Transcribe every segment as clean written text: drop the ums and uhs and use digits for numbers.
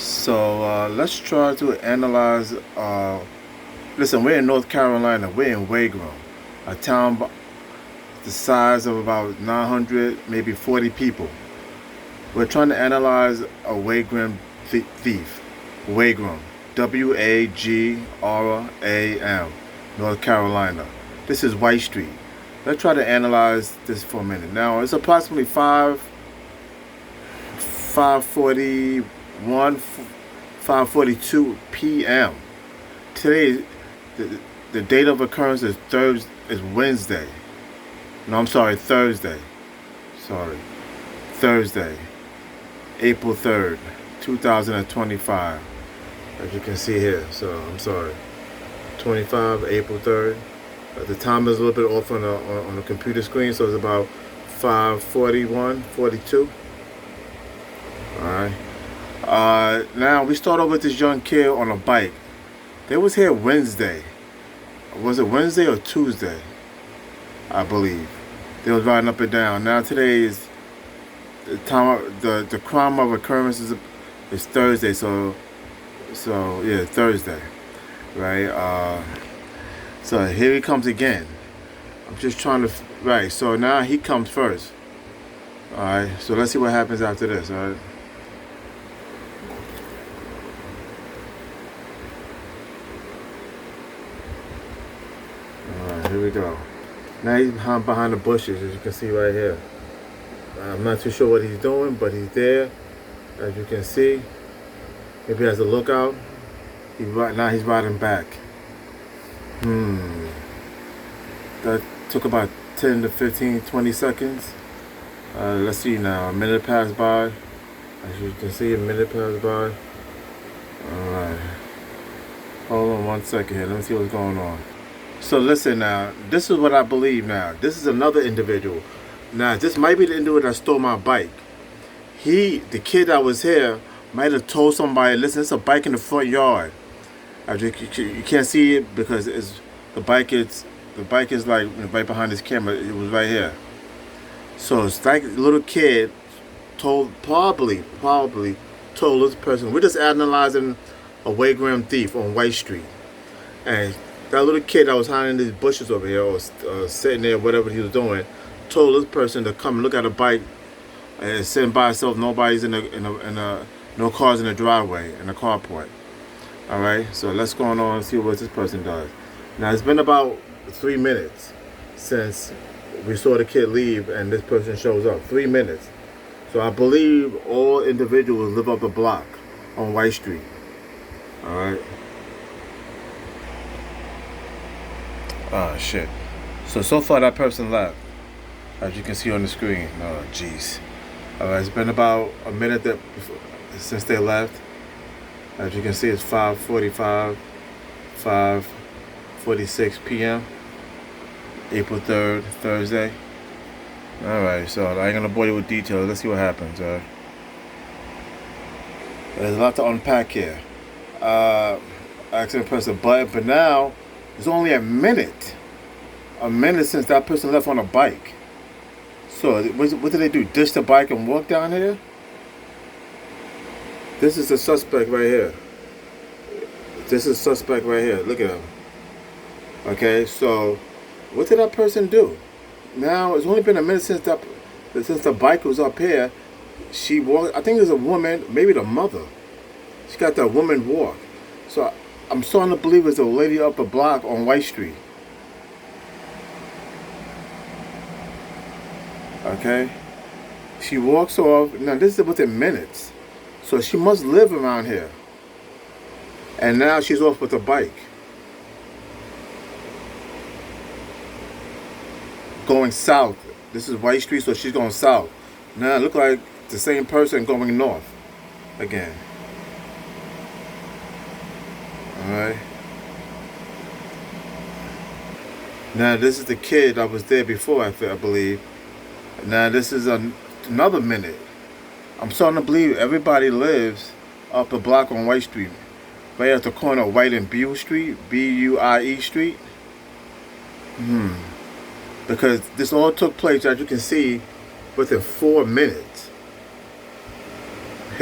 So let's try to analyze. Listen, we're in North Carolina. We're in Wagram, a town the size of about 900, maybe 40 people. We're trying to analyze a Wagram thief. Wagram, Wagram, North Carolina. This is White Street. Let's try to analyze this for a minute. Now it's approximately 5:41, 5:42 p.m. Today, the date of occurrence is Wednesday. No, I'm sorry, Thursday. Sorry, Thursday, April 3rd, 2025. As you can see here. So I'm sorry, 25 April 3rd. The time is a little bit off on the computer screen, so it's about 5:41, 42. All right. Now we start off with this young kid on a bike. They was here Wednesday. Was it Wednesday or Tuesday? I believe they was riding up and down. Now today is the time. The crime of occurrence is Thursday. So yeah, Thursday, right? So here he comes again. I'm just trying to right. So now he comes first. All right. So let's see what happens after this. All right. Here we go. Now he's behind the bushes, as you can see right here. I'm not too sure what he's doing, but he's there, as you can see. Maybe he has a lookout. Now he's riding back. That took about 10 to 15, 20 seconds. Let's see now. A minute passed by. As you can see, a minute passed by. Alright. Hold on 1 second here. Let me see what's going on. So listen now, this is what I believe now. This is another individual. Now, this might be the individual that stole my bike. The kid that was here, might have told somebody, listen, it's a bike in the front yard. You can't see it because the bike is like right behind this camera. It was right here. So it's like a little kid probably told this person. We're just analyzing a Wagram thief on White Street. And that little kid that was hiding in these bushes over here, or sitting there, whatever he was doing, told this person to come look at a bike and sitting by itself. Nobody's no cars in the driveway, in the carport. All right, so let's go on and see what this person does. Now it's been about 3 minutes since we saw the kid leave and this person shows up. 3 minutes. So I believe all individuals live up the block on White Street. All right. Oh shit. So far that person left, as you can see on the screen. Oh jeez. Alright, it's been about a minute since they left. As you can see, it's 5:45, 5:46 p.m. April 3rd, Thursday. Alright, so I ain't gonna bore you with details. Let's see what happens. There's a lot to unpack here. I accidentally pressed a button, but now it's only a minute since that person left on a bike. So what did they do? Ditch the bike and walk down here? This is the suspect right here. This is suspect right here. Look at him. Okay, so what did that person do? Now it's only been a minute since the bike was up here. She walked. I think there's a woman, maybe the mother. She got that woman walk. So I'm starting to believe it's a lady up the block on White Street. Okay? She walks off. Now, this is within minutes. So she must live around here. And now she's off with a bike. Going south. This is White Street, so she's going south. Now, it looks like the same person going north again. Alright. Now this is the kid that was there before, I believe. Now this is another minute. I'm starting to believe everybody lives up the block on White Street. Right at the corner of White and Buie Street. Buie Street. Because this all took place, as you can see, within 4 minutes.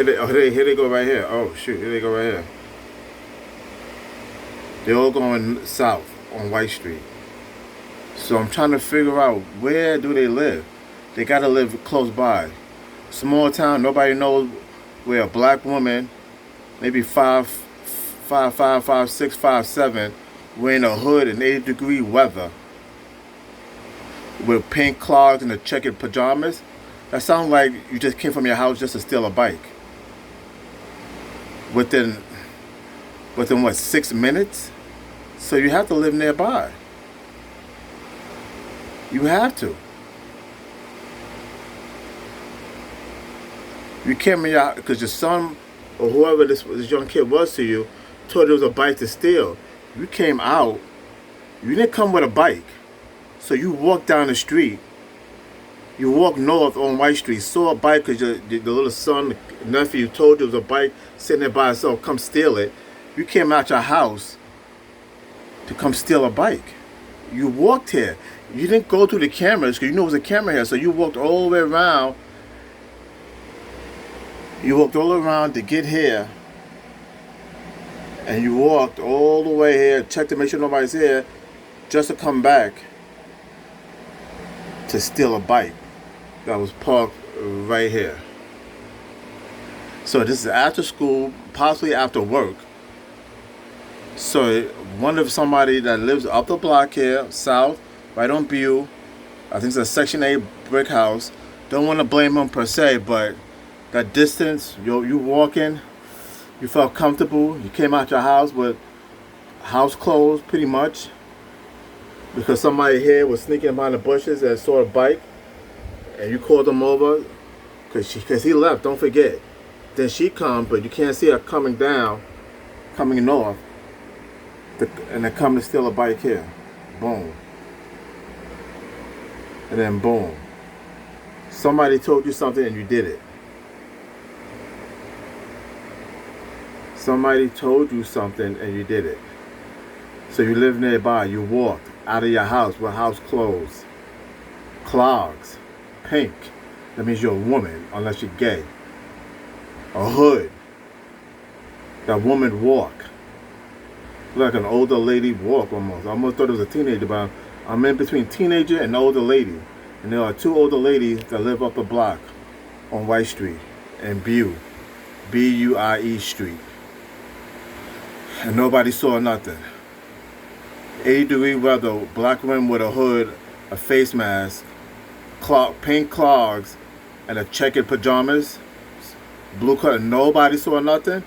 Here they go right here. Oh shoot, here they go right here. They're all going south on White Street. So I'm trying to figure out, where do they live? They gotta live close by. Small town, nobody knows where a black woman, maybe 5'6", 5'7", wearing a hood in 80-degree weather, with pink clogs and a checkered pajamas. That sounds like you just came from your house just to steal a bike. Within what, 6 minutes? So you have to live nearby. You have to. You came in your, because your son or whoever this young kid was to you told it was a bike to steal. You came out. You didn't come with a bike. So you walked down the street. You walked north on White Street, saw a bike because the little son, nephew told you it was a bike sitting there by itself, come steal it. You came out your house to come steal a bike. You walked here. You didn't go through the cameras because you knew it was a camera here. So you walked all the way around. You walked all around to get here. And you walked all the way here, checked to make sure nobody's here, just to come back to steal a bike that was parked right here. So this is after school, possibly after work. So wonder if somebody that lives up the block here, south, right on Bew, I think it's a Section 8 brick house. Don't want to blame him per se, but that distance, you walking, you felt comfortable. You came out your house with house clothes, pretty much, because somebody here was sneaking behind the bushes and saw a bike, and you called him over because he left. Don't forget. Then she comes, but you can't see her coming down, coming north, and they're coming to steal a bike here. Boom. And then boom. Somebody told you something and you did it. Somebody told you something and you did it. So you live nearby. You walked out of your house with house clothes, clogs, pink. That means you're a woman, unless you're gay. A hood. That woman walk. Like an older lady walk almost. I almost thought it was a teenager, but I'm in between teenager and older lady. And there are two older ladies that live up the block on White Street and Bew. B-U-I-E Street. And nobody saw nothing. 80-degree weather, black women with a hood, a face mask, pink clogs, and a checkered pajamas, blue color. Nobody saw nothing?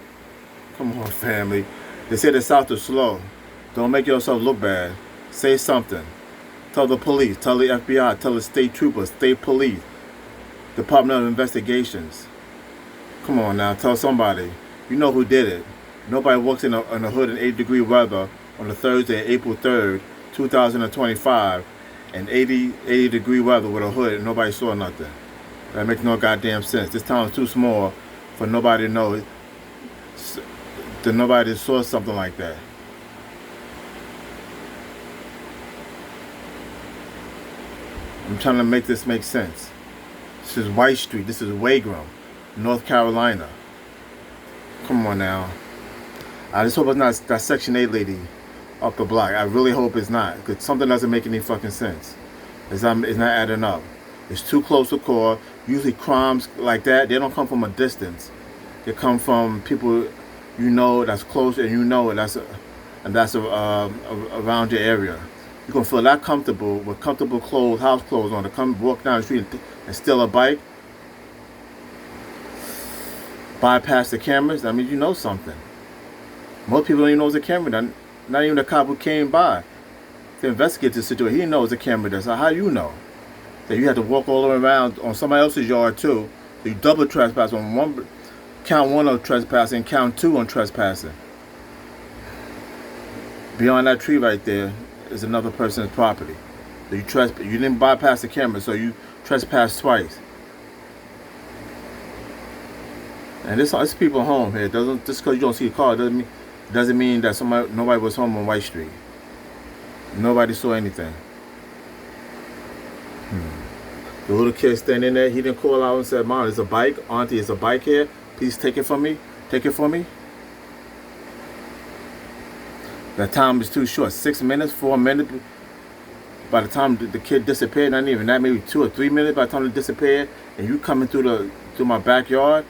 Come on, family. They say the South is slow. Don't make yourself look bad. Say something. Tell the police, tell the FBI, tell the state troopers, state police, Department of Investigations. Come on now, tell somebody. You know who did it. Nobody walks in a hood in 80-degree weather on a Thursday, April 3rd, 2025, and 80-degree weather with a hood and nobody saw nothing. That makes no goddamn sense. This town is too small for nobody to know. That nobody saw something like that. I'm trying to make this make sense. This is White Street. This is Wagram, North Carolina. Come on now. I just hope it's not that Section 8 lady up the block. I really hope it's not, because something doesn't make any fucking sense. It's not adding up. It's too close to call. Usually crimes like that, they don't come from a distance. They come from people you know that's close, and you know that's around your area. You're gonna feel that comfortable with comfortable clothes, house clothes on, to come walk down the street and steal a bike, bypass the cameras. I mean, you know something. Most people don't even know it's a camera. Not even the cop who came by to investigate the situation. He knows a camera does. So how you know that you had to walk all the way around on somebody else's yard too? So you double trespass on one, count one of trespassing, count two on trespassing. Beyond that tree right there is another person's property. So you didn't bypass the camera, so you trespassed twice. And this people home here. Just because you don't see a car doesn't mean that nobody was home on White Street. Nobody saw anything. The little kid standing there, he didn't call out and said, "Mom, it's a bike. Auntie, it's a bike here." Please take it from me. Take it for me. The time is too short. 6 minutes, 4 minutes. By the time the kid disappeared, not even that, maybe 2 or 3 minutes. By the time it disappeared, and you coming through my backyard,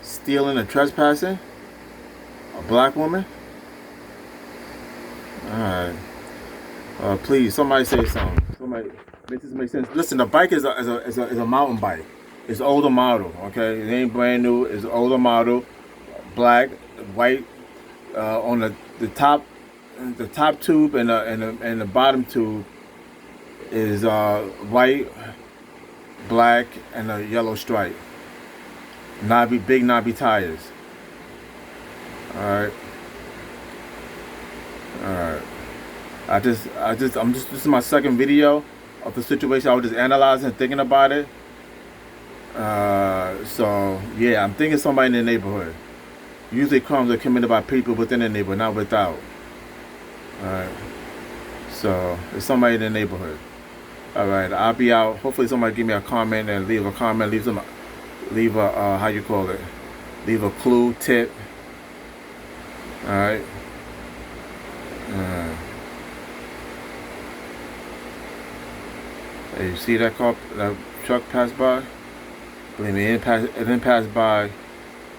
stealing and trespassing, a black woman. All right. Please, somebody say something. Somebody make this make sense. Listen, the bike is a mountain bike. It's an older model. Okay, it ain't brand new. It's an older model, black, white. On the top tube and the bottom tube is white, black, and a yellow stripe. Big knobby tires. All right. All right. This is my second video of the situation. I was just analyzing, thinking about it. So yeah, I'm thinking somebody in the neighborhood. Usually crimes are committed by people within the neighborhood, not without. Alright. So it's somebody in the neighborhood. Alright, I'll be out. Hopefully somebody give me a comment and leave a comment, leave a how you call it? Leave a clue, tip. Alright. Hey, you see that truck pass by? Believe me, it didn't pass by.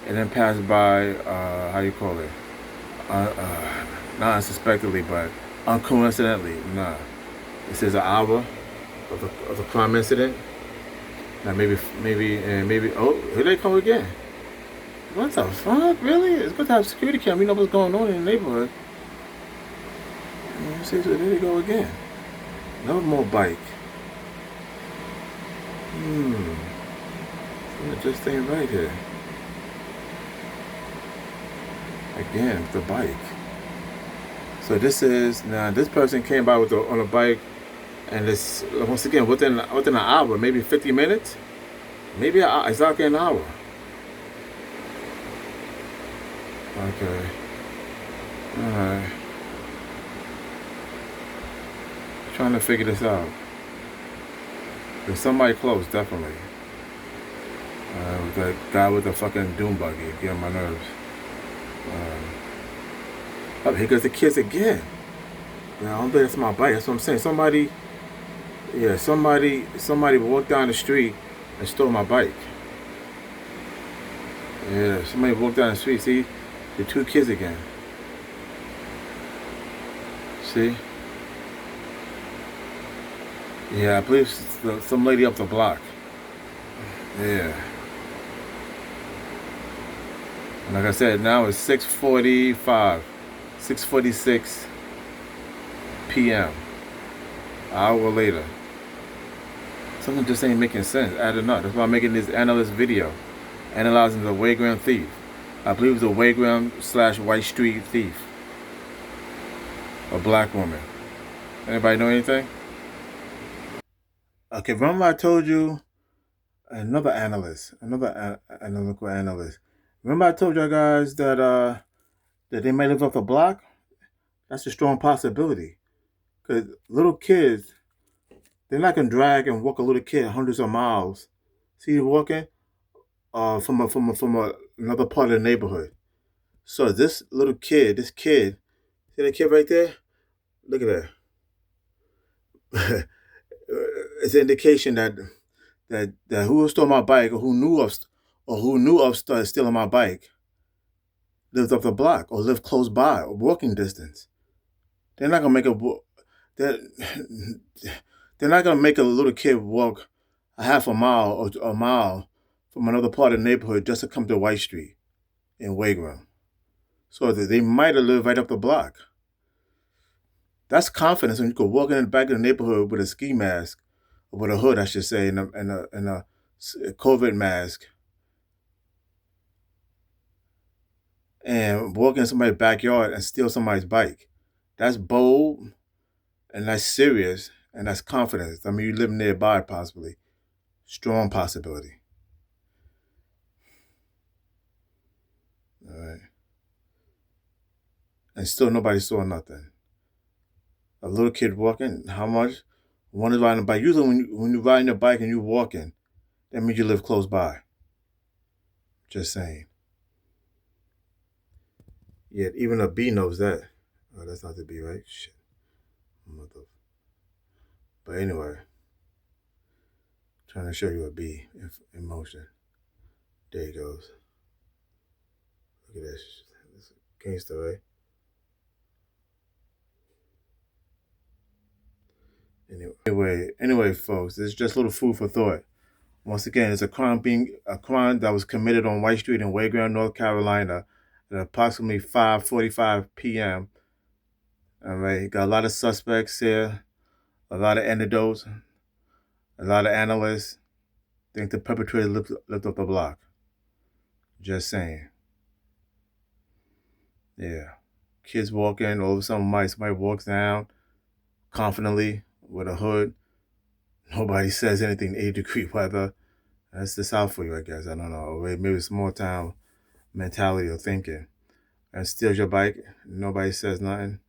How you call it? Not unsuspectedly, but uncoincidentally. Nah. It says an hour of the crime incident. Now maybe, oh, here they come again. What the fuck? Really? It's good to have security camera. You know what's going on in the neighborhood. See, so there they go again. No more bike. It just ain't right here. Again, the bike. So this person came by on a bike, and this once again within an hour, maybe 50 minutes, maybe exactly an hour. Okay. All right. Trying to figure this out. There's somebody close, definitely. The guy with the fucking doom buggy, getting on my nerves. Oh, here goes the kids again. Yeah, I don't think that's my bike. That's what I'm saying. Somebody walked down the street and stole my bike. Yeah, somebody walked down the street. See, the two kids again. See? Yeah, I believe some lady up the block. Yeah. And like I said, now it's 6:46 p.m. An hour later. Something just ain't making sense. Adding up. That's why I'm making this analyst video. Analyzing the Wagram thief. I believe it's a Wagram/White Street thief. A black woman. Anybody know anything? Okay, remember I told you another analytical analyst. Remember I told you guys that they might live off the block? That's a strong possibility. Because little kids, they're not gonna drag and walk a little kid hundreds of miles. See you walking from another part of the neighborhood. So this kid, see that kid right there? Look at that. It's an indication that who stole my bike or who knew of stealing my bike lived up the block or lived close by or walking distance. They're not gonna make they're not gonna make a little kid walk a half a mile or a mile from another part of the neighborhood just to come to White Street in Wagram. So they might have lived right up the block. That's confidence when you could walk in the back of the neighborhood with a ski mask, or with a hood, I should say, and a COVID mask, and walk in somebody's backyard and steal somebody's bike. That's bold, and that's serious, and that's confidence. I mean, you live nearby, possibly. Strong possibility. All right. And still nobody saw nothing. A little kid walking, how much? One is riding a bike. Usually when you're riding a bike and you're walking, that means you live close by. Just saying. Yet even a B knows that. Oh, that's not the B, right? Shit. Mother. But anyway, trying to show you a B in motion. There he goes. Look at this. This gangster, right? Anyway, folks, this is just a little food for thought. Once again, it's a crime that was committed on White Street in Wagram, North Carolina, at approximately 5:45 p.m. All right, got a lot of suspects here, a lot of antidotes, a lot of analysts think the perpetrator lived up the block. Just saying. Yeah. Kids walking, all of a sudden somebody walks down confidently with a hood. Nobody says anything, 8-degree weather. That's the South for you, I guess. I don't know. Or maybe it's small town mentality or thinking. And steals your bike, nobody says nothing.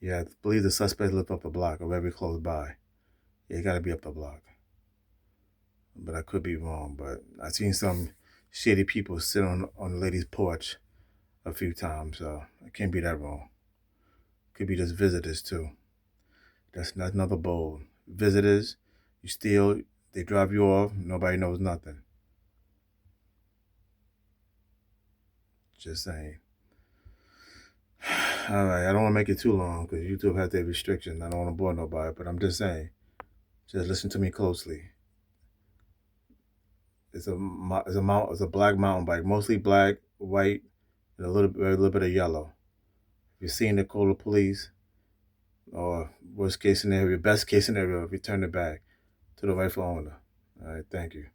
Yeah, I believe the suspect lived up the block or very close by. Yeah, you gotta be up the block. But I could be wrong. But I've seen some shady people sit on the lady's porch a few times, so I can't be that wrong. Could be just visitors too. That's not another bold. Visitors, you steal, they drive you off, nobody knows nothing. Just saying. All right, I don't want to make it too long because YouTube has their restrictions. I don't want to bore nobody, but I'm just saying. Just listen to me closely. It's a black mountain bike, mostly black, white, and a little bit of yellow. If you're seeing it, call the police. Or worst case scenario, best case scenario, if you turn it back to the rightful owner. All right, thank you.